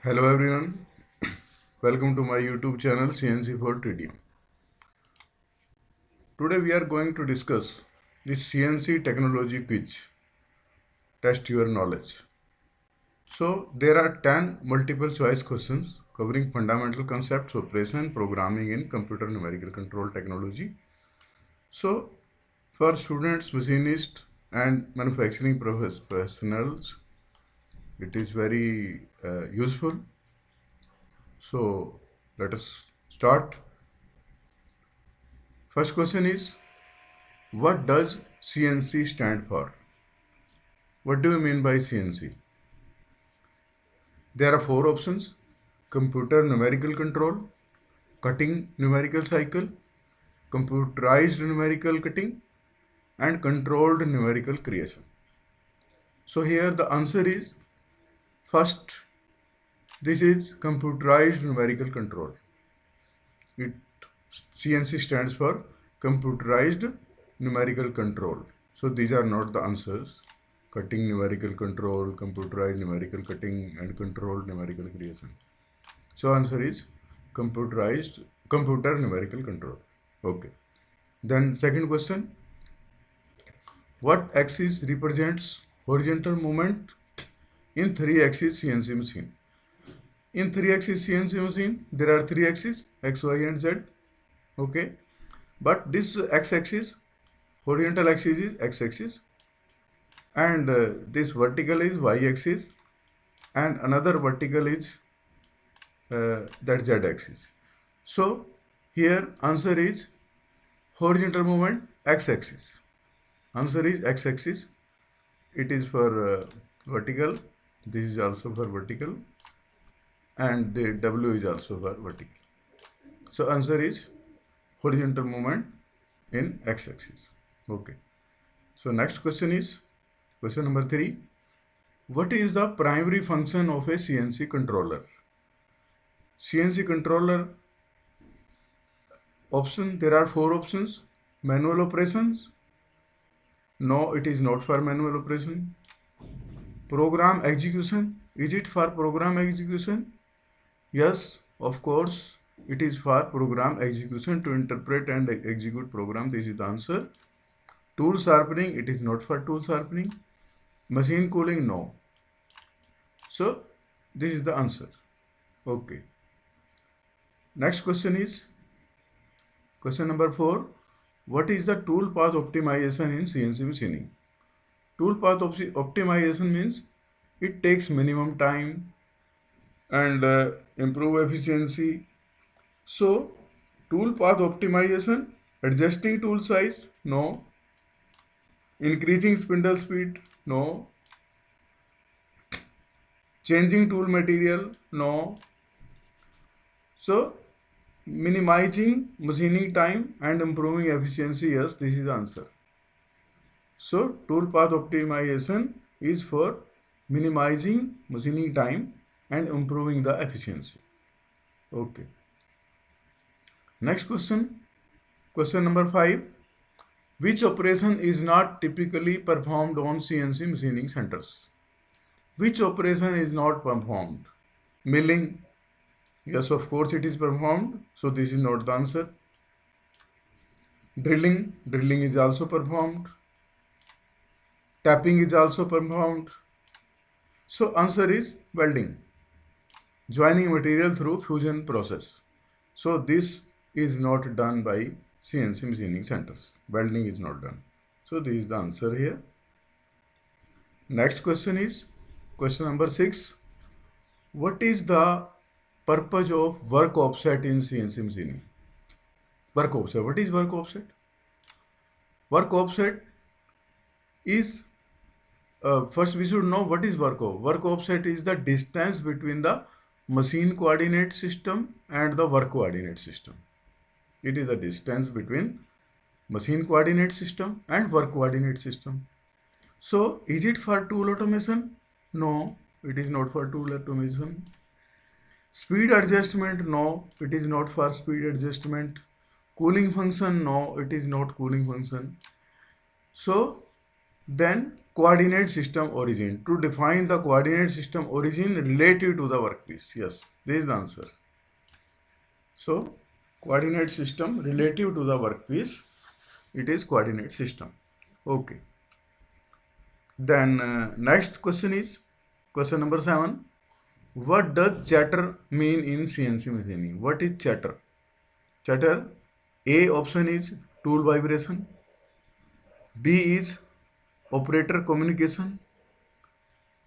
Hello everyone, welcome to my YouTube channel CNC for TDM. Today we are going to discuss the CNC technology quiz, test your knowledge. So there are 10 multiple choice questions covering fundamental concepts, operation and programming in computer numerical control technology. So for students, machinists and manufacturing professionals, it is very useful. So let us start. First question is, what does CNC stand for? What do you mean by CNC? There are four options: computer numerical control, cutting numerical cycle, computerized numerical cutting, and controlled numerical creation. So here the answer is first, this is computerized numerical control. It CNC stands for computerized numerical control. So these are not the answers: cutting numerical control, computerized numerical cutting, and controlled numerical creation. So answer is computer numerical control. Okay. Then second question, what axis represents horizontal movement in 3-axis CNC machine? In 3-axis CNC machine, there are 3 axes, X, Y, and Z. Okay. But this x-axis, horizontal axis is x-axis, and this vertical is y-axis, and another vertical is that z-axis. So here answer is horizontal movement x-axis. Answer is x-axis. It is for vertical. This is also for vertical, and the W is also for vertical. So answer is horizontal movement in x-axis. Okay. So next question is question number 3. What is the primary function of a CNC controller? CNC controller option, there are 4 options. Manual operations. No, it is not for manual operation. Program execution. Is it for program execution? Yes, of course, it is for program execution, to interpret and execute program. This is the answer. Tool sharpening. It is not for tool sharpening. Machine cooling. No. So this is the answer. Okay. Next question is question number 4. What is the tool path optimization in CNC machining? Tool path optimization means it takes minimum time and improve efficiency. So tool path optimization, adjusting tool size, no. Increasing spindle speed, no. Changing tool material, no. So minimizing machining time and improving efficiency, yes, this is the answer. So tool path optimization is for minimizing machining time and improving the efficiency. Okay. Next question. Question number 5. Which operation is not typically performed on CNC machining centers? Which operation is not performed? Milling. Yes, of course it is performed. So this is not the answer. Drilling. Drilling is also performed. Tapping is also performed. So answer is welding. Joining material through fusion process. So this is not done by CNC machining centers. Welding is not done. So this is the answer here. Next question is question number 6. What is the purpose of work offset in CNC machining? Work offset. What is work offset? Work offset is, first we should know what is work offset. Work offset is the distance between the machine coordinate system and the work coordinate system. It is the distance between machine coordinate system and work coordinate system. So is it for tool automation? No, it is not for tool automation. Speed adjustment? No, it is not for speed adjustment. Cooling function? No, it is not cooling function. So Then coordinate system origin. To define the coordinate system origin relative to the workpiece. Yes, this is the answer. So coordinate system relative to the workpiece, it is coordinate system. Okay. Then next question is question number 7. What does chatter mean in CNC machining? What is chatter? Chatter, A option is tool vibration, B is operator communication,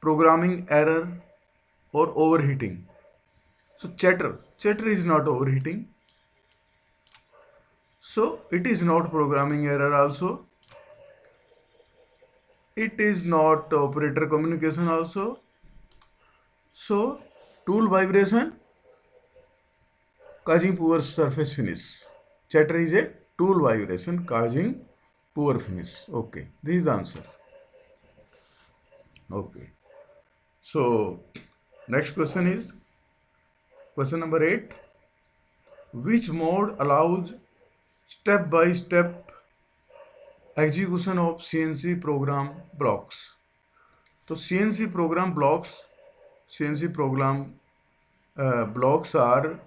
programming error, or overheating. So chatter is not overheating. So it is not programming error also. It is not operator communication also. So tool vibration causing poor surface finish. Chatter is a tool vibration causing poor finish. Okay, this is the answer. Okay. So next question is question number 8. Which mode allows step-by-step execution of CNC program blocks? So CNC program blocks are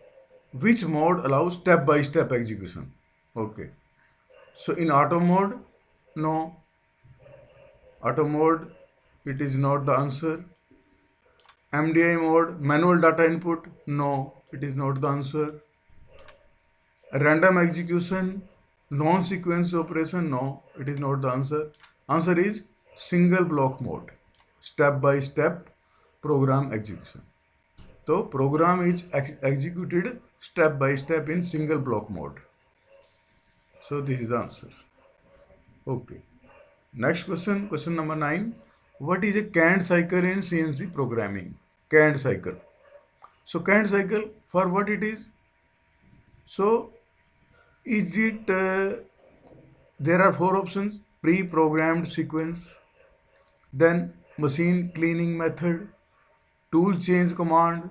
which mode allows step-by-step execution? Okay. So in auto mode, no. Auto mode, it is not the answer. MDI mode, manual data input, no, it is not the answer. Random execution, non-sequence operation, no, it is not the answer. Answer is single block mode, step-by-step program execution. So program is executed step-by-step in single block mode. So this is the answer. Okay. Next question, question number 9. What is a Kant cycle in CNC programming? Kant cycle. So Kant cycle, for what it is? So is it, there are 4 options: pre-programmed sequence, then machine cleaning method, tool change command,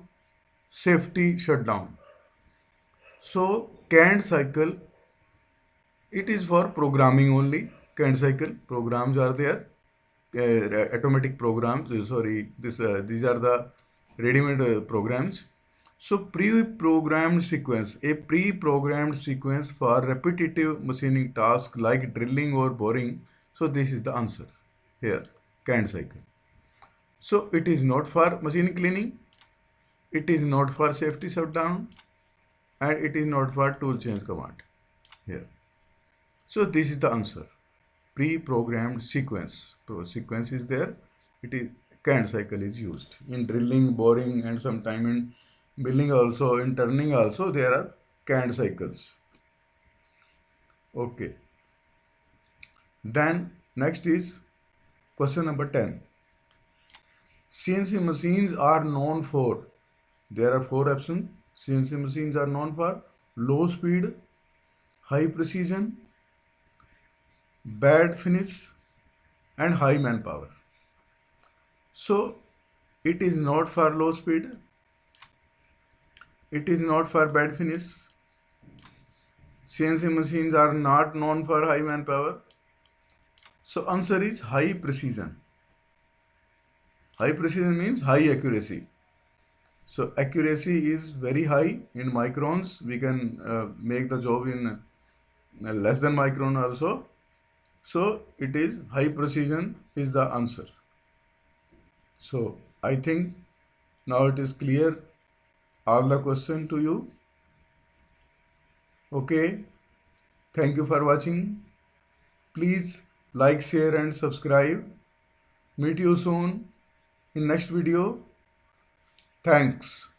safety shutdown. So Kant cycle, it is for programming only. Kant cycle programs are there, automatic programs. These are the ready-made programs. So pre-programmed sequence, a pre-programmed sequence for repetitive machining tasks like drilling or boring. So this is the answer here, Kant cycle. So it is not for machine cleaning, it is not for safety shutdown, and it is not for tool change command here. So this is the answer. Pre-programmed sequence. So sequence is there. It is Kant cycle is used in drilling, boring, and sometime in milling also, in turning also there are Kant cycles. Okay. Then next is question number 10. CNC machines are known for, there are 4 options. CNC machines are known for low speed, high precision, bad finish, and high manpower. So it is not for low speed, it is not for bad finish. CNC machines are not known for high manpower. So answer is high precision. High precision means high accuracy. So accuracy is very high in microns. We can make the job in less than micron also. So it is high precision is the answer. So I think now it is clear all the question to you. Okay. Thank you for watching. Please like, share and subscribe. Meet you soon in next video. Thanks.